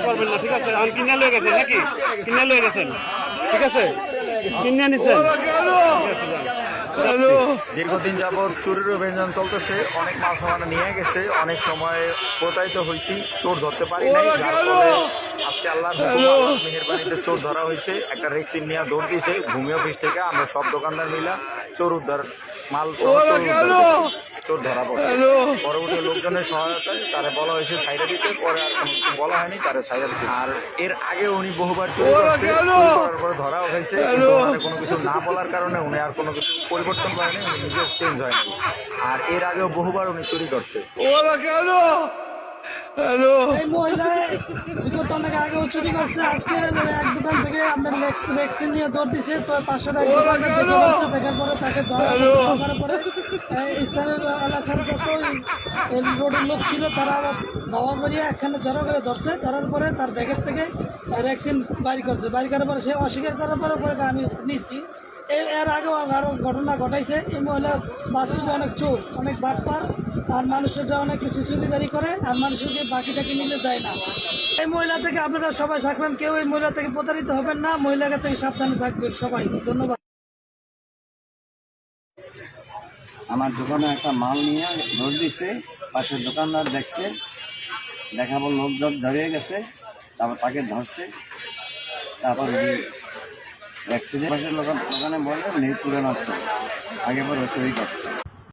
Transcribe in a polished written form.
পারবেন না, ঠিক আছে? এখন কিনে লয়ে গেছেন নাকি? কিনে লয়ে গেছেন, ঠিক আছে? কিনে নিছেন, ঠিক আছে, যান। দীর্ঘদিন যাবৎ চুরির অভিযান চলতেছে, অনেক মাল সামান নিয়ে গেছে, অনেক সময় প্রতারিত হয়েছি, চোর ধরতে পারি নাই, যার ফলে আজকে আল্লাহর হুকুম, আল্লাহর মেহেরবানিতে চোর ধরা হয়েছে। একটা রেক্সিন নিয়ে দৌড় দিয়েছে ভূমি অফিস থেকে, আমরা সব দোকানদার মিলা চোর উদ্ধার, মাল সহ চোর উদ্ধার করছি। চোর ধরা পড়ছে। পরবর্তী লোকজনের সহায়তায় তারা বলা হয়েছে সাইডা দিতে, পরে আর কোনো কিছু বলা হয়নি, তারা সাইডা দিতে। আর এর আগে উনি বহুবার চুরি করছে, চুরি করার পরে ধরাও হয়েছে, কিন্তু ওনার কোনো কিছু না বলার কারণে উনি আর কোনো কিছু পরিবর্তন করেনি, উনি নিজে চেঞ্জ হয়নি। আর এর আগেও বহুবার উনি চুরি করছে। এই মহিলা বিগত অনেক আগেও চুরি করছে। আজকে এক দোকান থেকে আপনার ভ্যাকসিন নিয়ে দৌড় দিছে, পাশের এক দোকানে দেখে বলছে, দেখার পরে তাকে ধরার পরে স্থানীয় এলাকার যত রোডের লোক ছিল তারা ধাওয়া করিয়া একখানে জড়ো করে ধরছে। ধরার পরে তার ব্যাগের থেকে ভ্যাকসিন বাইর করছে। বাইর করার পরে সে অস্বীকার করার পরে আমি নিচ্ছি। এর আগেও আরও ঘটনা ঘটাইছে। এই মহিলা বাস্তবে অনেক চোর, অনেক বাটপার, আর মানুষেরা অনেক কিছু চুরিদারি করে, আর মানুষকে বাকিটাকে নিলে দেয় না। এই মহিলা থেকে আপনারা সবাই থাকবেন, কেউ এই মহিলা থেকে প্রতারিত হবেন না, মহিলাকে থেকে সাবধানে থাকবেন সবাই। ধন্যবাদ। আমার দোকানে একটা মাল নিয়ে ধর দিছে, পাশের দোকানদার দেখছে, দেখাবো লোক ধরিয়ে গেছে, তারপর তাকে ধরছে, তারপর ভ্যাকসিনের পাশের দোকানে বললে নেই পুরানো আগে পরে চুরি করছে।